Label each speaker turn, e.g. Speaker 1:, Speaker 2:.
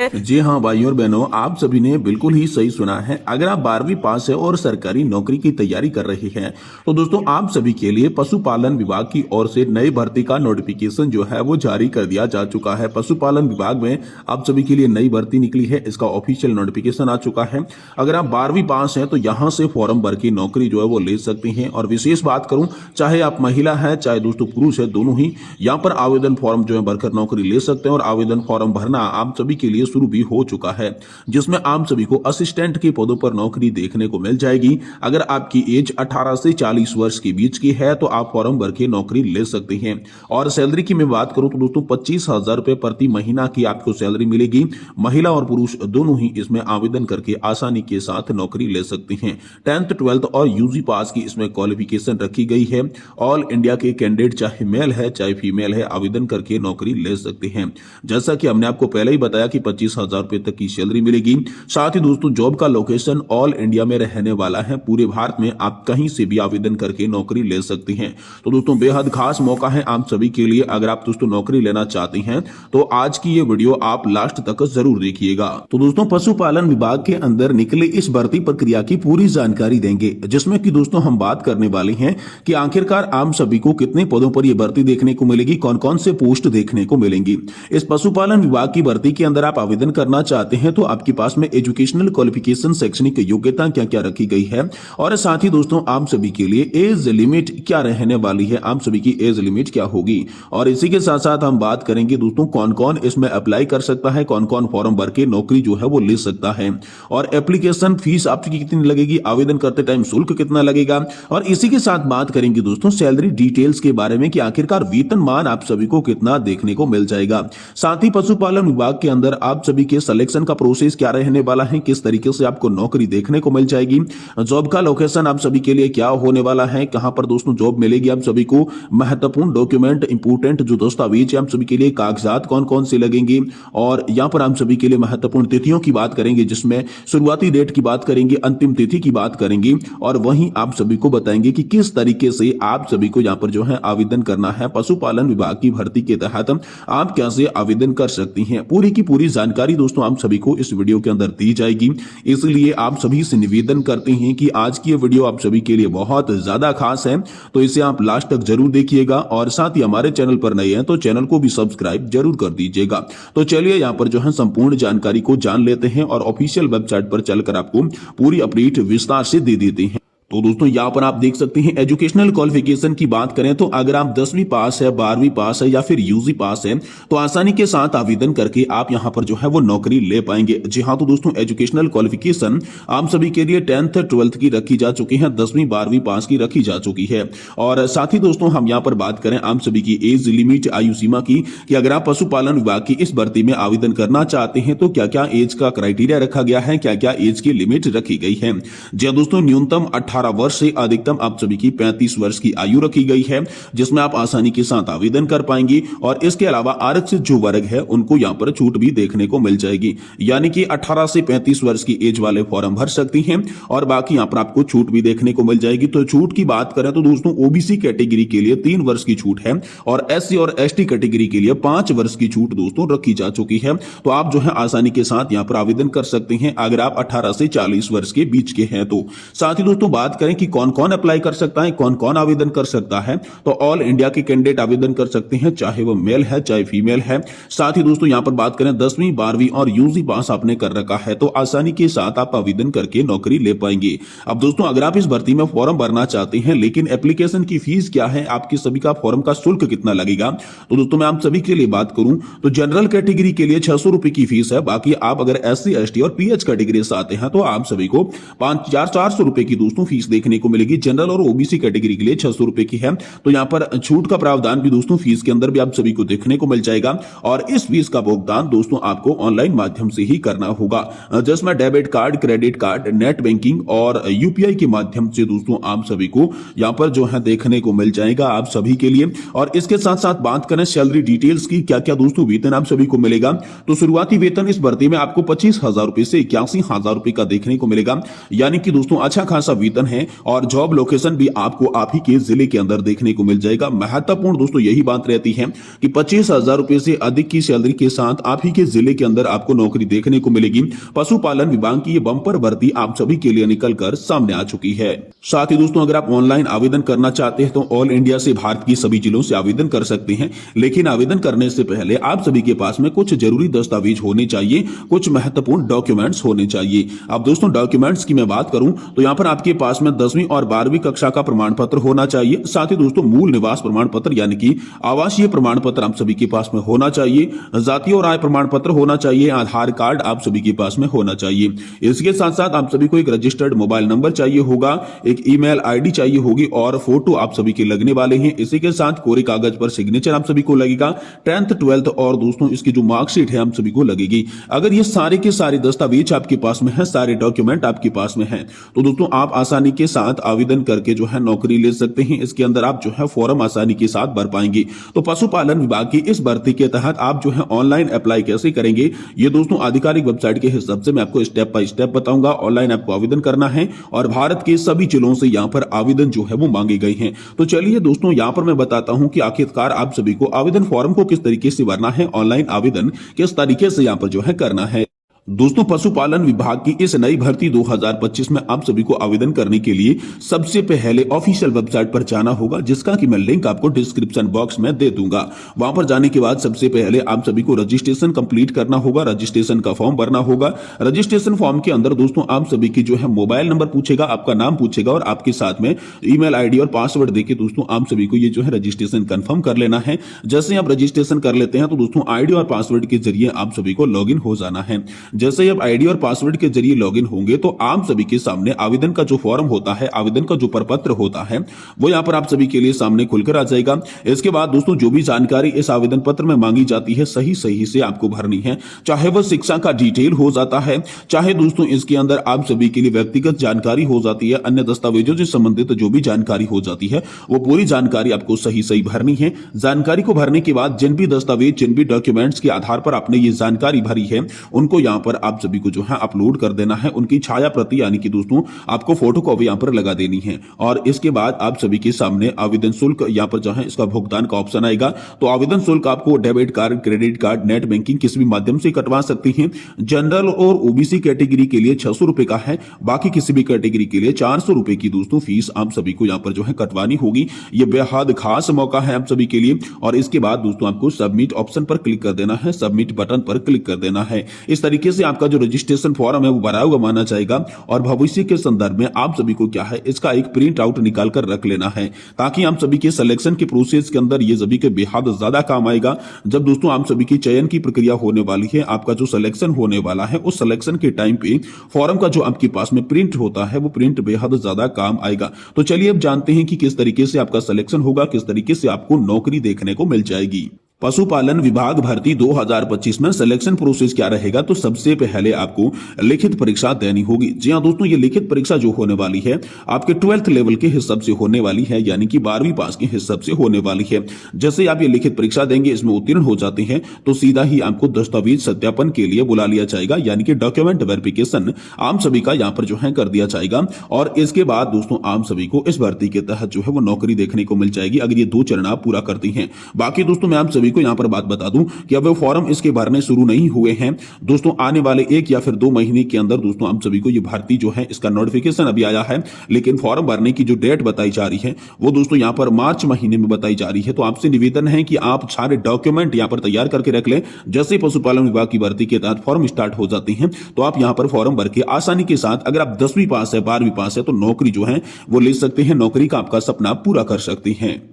Speaker 1: जी हाँ भाइयों और बहनों, आप सभी ने बिल्कुल ही सही सुना है। अगर आप 12वीं पास है और सरकारी नौकरी की तैयारी कर रहे हैं तो दोस्तों आप सभी के लिए पशुपालन विभाग की ओर से नई भर्ती का नोटिफिकेशन जो है वो जारी कर दिया जा चुका है। पशुपालन विभाग में आप सभी के लिए नई भर्ती निकली है, इसका ऑफिशियल नोटिफिकेशन आ चुका है। अगर आप 12वीं पास है तो यहाँ से फॉर्म भर के नौकरी जो है वो ले सकते हैं। और विशेष बात करूं, चाहे आप महिला है चाहे दोस्तों पुरुष है, दोनों ही यहाँ पर आवेदन फॉर्म जो है भरकर नौकरी ले सकते हैं। और आवेदन फॉर्म भरना आप सभी के लिए शुरू भी हो चुका है, जिसमें आप सभी को असिस्टेंट के पदों पर नौकरी देखने को मिल जाएगी। अगर आपकी एज 18 से 40 वर्ष के बीच की है तो आप फॉर्म भर के नौकरी ले सकते हैं। और सैलरी की मैं बात करूं तो दोस्तों 25,000 रुपए प्रति महीना की आपको सैलरी मिलेगी। महिला और पुरुष दोनों ही इसमें आवेदन करके आसानी के साथ नौकरी ले सकते हैं। 10th 12th और यूजी पास की इसमें क्वालिफिकेशन रखी गई है। ऑल इंडिया के कैंडिडेट चाहे मेल है चाहे फीमेल है आवेदन करके नौकरी ले सकते हैं। जैसा कि हमने आपको पहले ही बताया कि 25,000 रुपए तक की सैलरी मिलेगी। साथ ही दोस्तों जॉब का लोकेशन ऑल इंडिया में रहने वाला है। पूरे भारत में आप कहीं से भी आवेदन करके नौकरी ले सकते हैं। तो दोस्तों बेहद खास मौका है आप सभी के लिए। अगर आप दोस्तों नौकरी लेना चाहते हैं तो आज की ये वीडियो आप लास्ट तक जरूर देखिएगा। तो दोस्तों पशुपालन विभाग के अंदर निकले इस भर्ती प्रक्रिया की पूरी जानकारी देंगे, जिसमें कि दोस्तों हम बात करने वाले हैं कि आखिरकार आप सभी को कितने पदों पर यह भर्ती देखने को मिलेगी, कौन कौन से पोस्ट देखने को मिलेंगी। इस पशुपालन विभाग की भर्ती के अंदर आप आवेदन करना चाहते हैं तो आपके पास में एजुकेशनल क्वालिफिकेशन, शैक्षणिक योग्यता क्या क्या रखी गई है, और साथ ही दोस्तों आप सभी के लिए एज लिमिट क्या रहने वाली है, आप सभी की एज लिमिट क्या होगी। और इसी के साथ साथ हम बात करेंगे दोस्तों कौन कौन इसमें अप्लाई कर सकता है, कौन कौन फॉर्म भर के नौकरी जो है वो ले सकता है, और एप्लीकेशन फीस आपकी कितनी लगेगी, आवेदन करते टाइम शुल्क कितना लगेगा। और इसी के साथ बात करेंगे दोस्तों सैलरी डिटेल्स के बारे में कि आखिरकार वेतनमान आप सभी को कितना देखने को मिल जाएगा। साथ ही पशुपालन विभाग के अंदर आप सभी के सिलेक्शन का प्रोसेस क्या रहने वाला है, किस तरीके से आपको नौकरी देखने को मिल जाएगी, जॉब का लोकेशन आप सभी के लिए क्या होने वाला है, कहां पर दोस्तों जॉब मिलेगी आप सभी को, महत्वपूर्ण डॉक्यूमेंट, इंपोर्टेंट जो दस्तावेज आप सभी के लिए कागजात कौन कौन से लगेंगे, और यहां पर आप सभी के लिए महत्वपूर्ण तिथियों की बात करेंगे, जिसमें शुरुआती डेट की बात करेंगे, अंतिम तिथि की बात करेंगे, और वहीं आप सभी को बताएंगे कि किस तरीके से आप सभी को यहां पर जो है आवेदन करना है। पशुपालन विभाग की भर्ती के तहत आप कैसे आवेदन कर सकती हैं, पूरी की पूरी जानकारी दोस्तों आप सभी को इस वीडियो के अंदर दी जाएगी। इसलिए आप सभी से निवेदन करते हैं कि आज की ये वीडियो आप सभी के लिए बहुत ज्यादा खास है, तो इसे आप लास्ट तक जरूर देखिएगा। और साथ ही हमारे चैनल पर नए हैं तो चैनल को भी सब्सक्राइब जरूर कर दीजिएगा। तो चलिए यहां पर जो है संपूर्ण जानकारी को जान लेते हैं और ऑफिशियल वेबसाइट पर चलकर आपको पूरी अपडेट विस्तार से दे देते हैं। तो दोस्तों यहाँ पर आप देख सकते हैं एजुकेशनल क्वालिफिकेशन की बात करें तो अगर आप 10वीं पास है, 12वीं पास है या फिर यूजी पास है तो आसानी के साथ आवेदन करके आप यहाँ पर जो है वो नौकरी ले पाएंगे। जी हाँ, तो दोस्तों एजुकेशनल क्वालिफिकेशन आप सभी के लिए 10th 12th की रखी जा चुकी है, 10वीं 12वीं पास की रखी जा चुकी है। और साथ ही दोस्तों हम यहाँ पर बात करें आप सभी की एज लिमिट, आयु सीमा की, कि अगर आप पशुपालन विभाग की इस भर्ती में आवेदन करना चाहते हैं तो क्या क्या एज का क्राइटेरिया रखा गया है, क्या क्या एज की लिमिट रखी गई है। जी दोस्तों न्यूनतम 18 वर्ष से अधिकतम आप सभी की 35 वर्ष की आयु रखी गई है, जिसमें आप आसानी के साथ आवेदन कर पाएंगे। और इसके अलावा आरक्षित जो वर्ग है उनको यहां पर छूट भी देखने को मिल जाएगी, यानी कि 18 से 35 वर्ष की एज वाले फॉर्म भर सकती हैं और बाकी यहां पर आपको छूट भी देखने को मिल जाएगी। तो छूट की बात करें तो दोस्तों ओबीसी कैटेगरी के लिए 3 वर्ष की छूट है और एससी और एसटी कैटेगरी के लिए 5 वर्ष की छूट दोस्तों रखी जा चुकी है। तो आप जो है आसानी के साथ यहां पर आवेदन कर सकते हैं अगर आप 18 से 40 वर्ष के बीच के हैं तो। साथ ही दोस्तों बात करें कि कौन कौन अप्लाई कर सकता है, कौन कौन आवेदन कर सकता है, तो ऑल इंडिया के कैंडिडेट आवेदन कर सकते हैं, चाहे वो मेल है चाहे फीमेल है। साथ ही दोस्तों यहां पर बात करें 10वीं 12वीं और यूजी पास आपने कर रखा है तो आसानी के साथ आप आवेदन करके नौकरी ले पाएंगे। अब दोस्तों अगर आप इस भर्ती में फॉर्म भरना चाहते हैं लेकिन एप्लीकेशन की फीस क्या है, आपकी सभी का फॉर्म का शुल्क कितना लगेगा, तो दोस्तों मैं आप सभी के लिए बात करूं तो जनरल कैटेगरी के लिए 600 रुपए की फीस है। बाकी आप अगर एससी एसटी और पीएच कैटेगरी से आते हैं तो आप सभी को 400 रुपए की दोस्तों फीस देखने को मिलेगी। जनरल और ओबीसी कैटेगरी के लिए 600 रुपए की है। तो यहां पर छूट का प्रावधान भी दोस्तों फीस के अंदर भी आप सभी को देखने को मिल जाएगा और इस फीस का भुगतान दोस्तों आपको ऑनलाइन माध्यम से ही करना होगा, जिसमें debit card, credit card, net banking और यूपीआई के माध्यम से दोस्तों आप सभी को यहां पर जो है देखने को मिल जाएगा आप सभी के लिए। और इसके साथ साथ बात करें सैलरी डिटेल्स की, क्या क्या दोस्तों वेतन आप सभी को मिलेगा, तो शुरुआती वेतन इस भर्ती में आपको 25,000 रुपए से 81,000 रुपए का देखने को मिलेगा, यानी कि दोस्तों अच्छा खासा वेतन है और जॉब लोकेशन भी आपको आप ही के जिले के अंदर देखने को मिल जाएगा। महत्वपूर्ण दोस्तों यही बात रहती है कि 25,000 रुपए से अधिक की सैलरी के साथ आप ही के जिले के अंदर आपको नौकरी देखने को मिलेगी। पशुपालन विभाग की ये बंपर भर्ती आप सभी के लिए निकलकर सामने आ चुकी है। साथ ही दोस्तों अगर आप ऑनलाइन आवेदन करना चाहते हैं तो ऑल इंडिया से भारत की सभी जिलों से आवेदन कर सकते हैं, लेकिन आवेदन करने से पहले आप सभी के पास में कुछ जरूरी दस्तावेज होने चाहिए, कुछ महत्वपूर्ण डॉक्यूमेंट्स होने चाहिए। अब दोस्तों डॉक्यूमेंट्स की मैं बात करूं तो यहां पर आपके पास में 10वीं और 12वीं कक्षा का प्रमाण पत्र होना चाहिए। साथ ही दोस्तों मूल निवास प्रमाण पत्र यानी कि आवासीय प्रमाण पत्र आप सभी के पास में होना चाहिए, जाति और आय प्रमाण पत्र होना चाहिए, आधार कार्ड आप सभी के पास में होना चाहिए। इसके साथ साथ आप सभी को एक रजिस्टर्ड मोबाइल नंबर चाहिए होगा, एक ईमेल आईडी चाहिए होगी और फोटो आप सभी के लगने वाले हैं। इसी के साथ कोरे कागज पर सिग्नेचर आप सभी को लगेगा, 10th 12th और दोस्तों इसकी जो मार्कशीट है हम सभी को लगेगी। अगर ये सारे के सारे दस्तावेज आपके पास में है, सारे डॉक्यूमेंट आपके पास में है, तो दोस्तों आप आसानी के साथ आवेदन करके जो है नौकरी ले सकते हैं। इसके अंदर आप जो है फॉर्म आसानी के साथ भर पाएंगे। तो पशुपालन विभाग की इस भर्ती के तहत आप जो है ऑनलाइन अप्लाई कैसे करेंगे, ये दोस्तों आधिकारिक वेबसाइट के हिसाब से मैं आपको स्टेप बाय स्टेप बताऊंगा। ऑनलाइन आपको आवेदन करना है और भारत के सभी जिलों से यहां पर आवेदन जो है वो मांगे गए हैं। तो चलिए दोस्तों यहां पर मैं बताता हूं कि आखिरकार आप सभी को आवेदन फॉर्म को किस तरीके से भरना है, ऑनलाइन आवेदन किस तरीके से यहां पर जो है करना है। दोस्तों पशुपालन विभाग की इस नई भर्ती 2025 में आप सभी को आवेदन करने के लिए सबसे पहले ऑफिशियल वेबसाइट पर जाना होगा, जिसका कि मैं लिंक आपको डिस्क्रिप्शन बॉक्स में दे दूंगा। वहां पर जाने के बाद सबसे पहले आप सभी को रजिस्ट्रेशन कंप्लीट करना होगा, रजिस्ट्रेशन का फॉर्म भरना होगा। रजिस्ट्रेशन फॉर्म के अंदर दोस्तों आप सभी की जो है मोबाइल नंबर पूछेगा, आपका नाम पूछेगा और आपके साथ में ईमेल आईडी और पासवर्ड देके दोस्तों आप सभी को ये जो है रजिस्ट्रेशन कंफर्म कर लेना है। जैसे आप रजिस्ट्रेशन कर लेते हैं तो दोस्तों आईडी और पासवर्ड के जरिए आप सभी को लॉगिन हो जाना है। जैसे ही आप आईडी और पासवर्ड के जरिए लॉगिन होंगे तो आप सभी के सामने आवेदन का जो फॉर्म होता है, आवेदन का जो प्रपत्र होता है, वो यहां पर आप सभी के लिए सामने खुलकर आ जाएगा। इसके बाद दोस्तों जो भी जानकारी इस आवेदन पत्र में मांगी जाती है सही सही से आपको भरनी है, चाहे वह शिक्षा का डिटेल हो जाता है, चाहे दोस्तों इसके अंदर आप सभी के लिए व्यक्तिगत जानकारी हो जाती है, अन्य दस्तावेजों से संबंधित जो भी जानकारी हो जाती है वो पूरी जानकारी आपको सही सही भरनी है। जानकारी को भरने के बाद जिन भी दस्तावेज, जिन भी डॉक्यूमेंट्स के आधार पर आपने ये जानकारी भरी है उनको यहां पर आप सभी को जो है अपलोड कर देना है। उनकी छाया प्रति यानी कि दोस्तों आपको फोटो कॉपी यहां पर लगा देनी है और इसके बाद आप सभी के सामने आवेदन शुल्क यहां पर जो है इसका भुगतान का ऑप्शन आएगा। तो आवेदन शुल्क आपको debit card, credit card, net banking किसी भी माध्यम से कटवा सकती हैं। जनरल और ओबीसी कैटेगरी के लिए 600 रुपए का है, बाकी किसी भी कैटेगरी के लिए 400 रुपए की दोस्तों फीस आप सभी को यहां पर जो है कटवानी होगी। यह बेहद खास मौका है आप सभी के लिए। और इसके बाद दोस्तों आपको सबमिट ऑप्शन पर क्लिक कर देना है, सबमिट बटन पर क्लिक कर देना है। इस तरीके से आपका जो रजिस्ट्रेशन फॉर्म है वो भरा हुआ माना जाएगा और भविष्य के संदर्भ में आप सभी को क्या है इसका एक प्रिंट आउट निकाल कर रख लेना है, ताकि आप सभी के सिलेक्शन के प्रोसेस के अंदर ये सभी के बेहद ज्यादा काम आएगा। जब दोस्तों आप सभी की चयन की प्रक्रिया होने वाली है, आपका जो सिलेक्शन होने वाला है, उस सिलेक्शन के टाइम पे फॉर्म का जो आपके पास में प्रिंट होता है वो प्रिंट बेहद ज्यादा काम आएगा। तो चलिए अब जानते हैं कि किस तरीके से आपका सिलेक्शन होगा, किस तरीके से आपको नौकरी देखने को मिल जाएगी। पशुपालन विभाग भर्ती 2025 में सिलेक्शन प्रोसेस क्या रहेगा, तो सबसे पहले आपको लिखित परीक्षा देनी होगी। जी हां दोस्तों, ये लिखित परीक्षा जो होने वाली है आपके 12th लेवल के हिसाब से होने वाली है, यानी कि 12वीं पास के हिसाब से होने वाली है। जैसे आप ये लिखित परीक्षा देंगे, इसमें उत्तीर्ण हो जाते हैं तो सीधा ही आपको दस्तावेज सत्यापन के लिए बुला लिया जाएगा, यानी कि डॉक्यूमेंट वेरिफिकेशन आप सभी का यहाँ पर जो है कर दिया जाएगा। और इसके बाद दोस्तों आप सभी को इस भर्ती के तहत जो है वो नौकरी देखने को मिल जाएगी, अगर ये 2 चरण आप पूरा करते हैं। बाकी दोस्तों मैं आप सभी को यहां पर बात बता दूं कि अब फॉर्म इसके भरने शुरू नहीं हुए हैं दोस्तों। आने वाले 1 या फिर 2 महीने के अंदर दोस्तों आप सभी को ये भर्ती जो है इसका नोटिफिकेशन अभी आया है, लेकिन फॉर्म भरने की जो डेट बताई जा रही है वो दोस्तों यहां पर मार्च महीने में बताई जा रही है। तो आपसे निवेदन है कि आप सारे डॉक्यूमेंट यहां पर तैयार करके रख लें। जैसे पशुपालन विभाग की भर्ती के तहत फॉर्म स्टार्ट हो जाती है तो आप यहां पर फॉर्म भर के आसानी के साथ, अगर आप 10वीं पास है, 12वीं पास है, तो नौकरी जो है वो ले सकते हैं, नौकरी का आपका सपना पूरा कर सकते हैं।